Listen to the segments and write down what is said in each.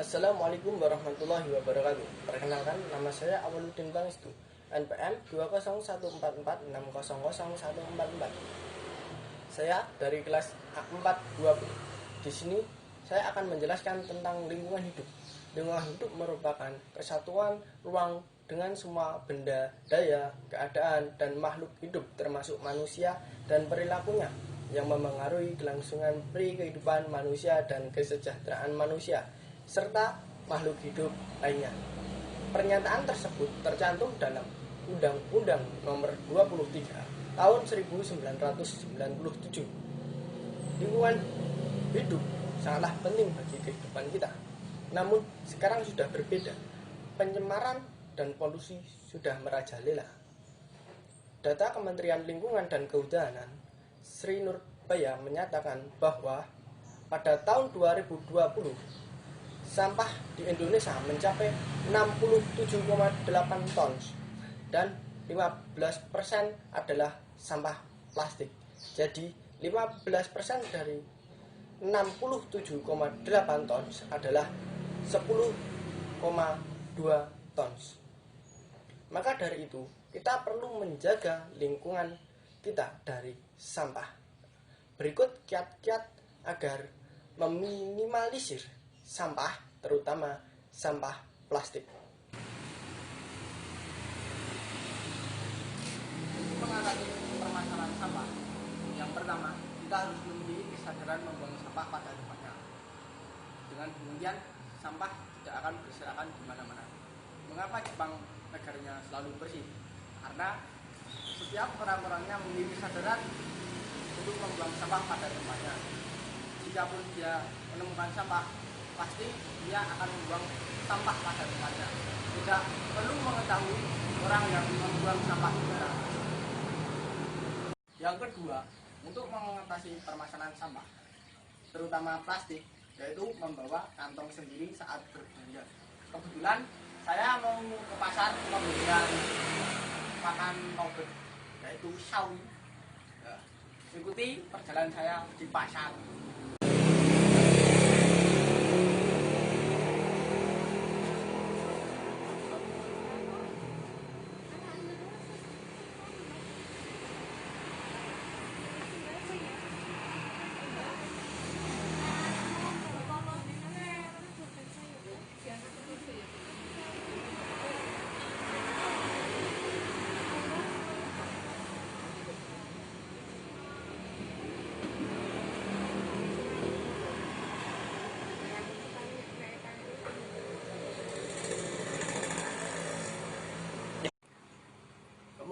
Assalamualaikum warahmatullahi wabarakatuh. Perkenalkan, nama saya Awaluddin Bangistu, NPM 20144600144. Saya dari kelas A420. Di sini saya akan menjelaskan tentang lingkungan hidup. Lingkungan hidup merupakan kesatuan ruang dengan semua benda, daya, keadaan, dan makhluk hidup termasuk manusia dan perilakunya yang memengaruhi kelangsungan kehidupan manusia dan kesejahteraan manusia serta makhluk hidup lainnya. Pernyataan tersebut tercantum dalam Undang-Undang Nomor 23 Tahun 1997. Lingkungan hidup sangatlah penting bagi kehidupan kita. Namun sekarang sudah berbeda. Pencemaran dan polusi sudah merajalela. Data Kementerian Lingkungan dan Kehutanan Sri Nurbaya menyatakan bahwa pada tahun 2020 sampah di Indonesia mencapai 67,8 ton dan 15% adalah sampah plastik. Jadi 15% dari 67,8 ton adalah 10,2 ton. Maka dari itu, kita perlu menjaga lingkungan kita dari sampah. Berikut kiat-kiat agar meminimalisir sampah, terutama sampah plastik. Mengatasi permasalahan sampah, yang pertama, kita harus memiliki kesadaran membuang sampah pada tempatnya. Dengan demikian, sampah tidak akan berserakan di mana-mana. Mengapa Jepang negaranya selalu bersih? Karena setiap orang-orangnya memiliki kesadaran untuk membuang sampah pada tempatnya. Jikapun dia menemukan sampah, pasti dia akan membuang sampah pada tempatnya. Tidak perlu mengetahui orang yang membuang sampah di mana. Yang kedua, untuk mengatasi permasalahan sampah, terutama plastik, yaitu membawa kantong sendiri saat berbelanja. Kebetulan saya mau ke pasar membelikan makan nugget, yaitu sawi. Ikuti perjalanan saya di pasar.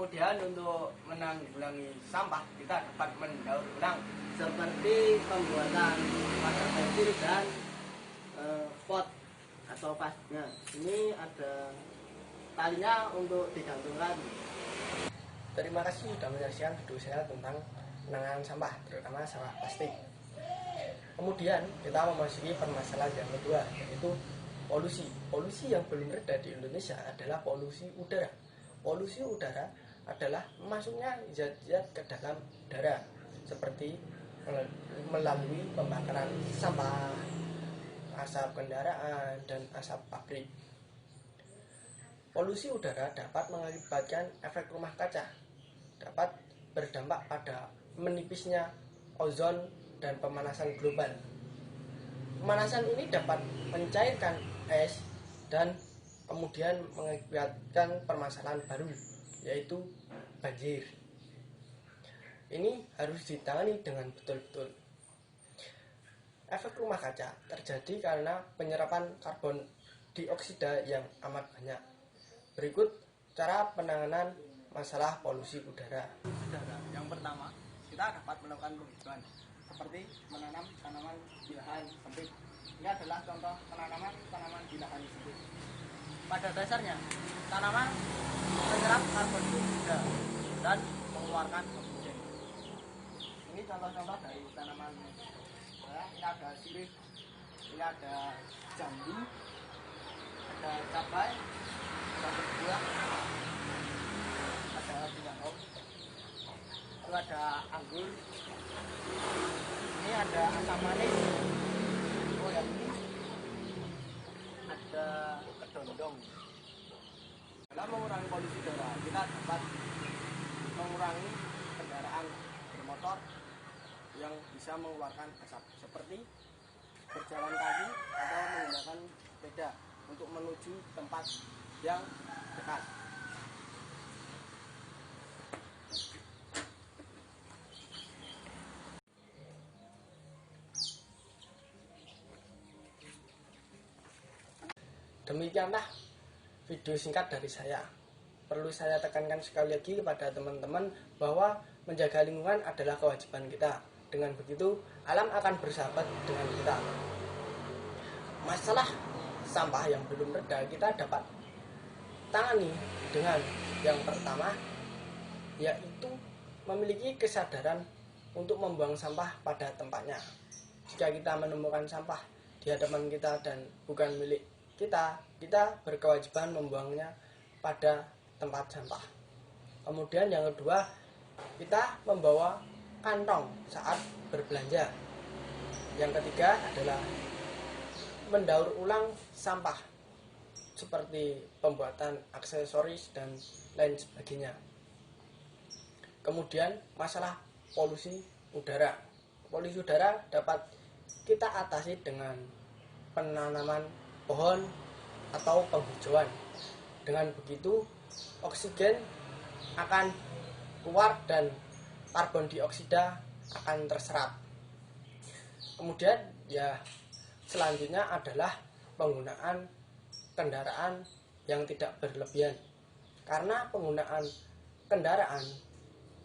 Kemudian untuk menanggulangi sampah, kita dapat mendaur ulang seperti pembuatan water pensil dan pot atau vasnya. Ini ada talinya untuk digantungkan. Terima kasih sudah menyaksikan video saya tentang penanganan sampah, terutama sampah plastik. Kemudian kita memasuki permasalahan yang kedua, yaitu polusi. Polusi yang belum reda di Indonesia adalah polusi udara. Polusi udara adalah masuknya zat-zat ke dalam udara, seperti melalui pembakaran sampah, asap kendaraan, dan asap pabrik. Polusi udara dapat mengakibatkan efek rumah kaca, dapat berdampak pada menipisnya ozon dan pemanasan global. Pemanasan ini dapat mencairkan es dan kemudian mengakibatkan permasalahan baru, yaitu banjir. Ini harus ditangani dengan betul-betul. Efek rumah kaca terjadi karena penyerapan karbon dioksida yang amat banyak. Berikut cara penanganan masalah polusi udara. Yang pertama, kita dapat melakukan penghijauan, seperti menanam tanaman di lahan sempit. Ini adalah contoh penanaman tanaman di lahan sempit. Pada dasarnya, tanaman menyerap karbon dioksida dan mengeluarkan oksigen. Ini contoh-contoh dari tanaman. Ini ada sirih, ini ada jambu, ada cabai, ada buah, ada bintang, itu ada anggur, ini ada asam manis, oh yang ini ketahui. Dalam mengurangi polusi udara, kita dapat mengurangi kendaraan bermotor yang bisa mengeluarkan asap, seperti berjalan kaki atau menggunakan sepeda untuk menuju tempat yang dekat. Demikianlah video singkat dari saya. Perlu saya tekankan sekali lagi kepada teman-teman bahwa menjaga lingkungan adalah kewajiban kita. Dengan begitu, alam akan bersahabat dengan kita. Masalah sampah yang belum reda kita dapat tangani dengan yang pertama, yaitu memiliki kesadaran untuk membuang sampah pada tempatnya. Jika kita menemukan sampah di hadapan kita dan bukan milik kita berkewajiban membuangnya pada tempat sampah. Kemudian yang kedua, kita membawa kantong saat berbelanja. Yang ketiga adalah mendaur ulang sampah seperti pembuatan aksesoris dan lain sebagainya. Kemudian masalah polusi udara. Polusi udara dapat kita atasi dengan penanaman pohon atau penghijauan. Dengan begitu, oksigen akan keluar dan karbon dioksida akan terserap. Kemudian selanjutnya adalah penggunaan kendaraan yang tidak berlebihan. Karena penggunaan kendaraan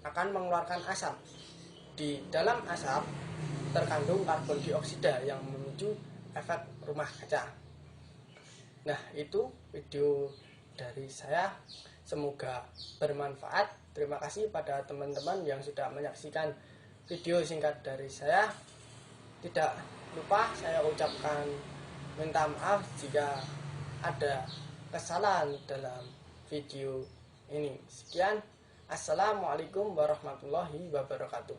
akan mengeluarkan asap. Di dalam asap terkandung karbon dioksida yang memicu efek rumah kaca. Nah, itu video dari saya. Semoga bermanfaat. Terima kasih pada teman-teman yang sudah menyaksikan video singkat dari saya. Tidak lupa saya ucapkan minta maaf jika ada kesalahan dalam video ini. Sekian. Assalamualaikum warahmatullahi wabarakatuh.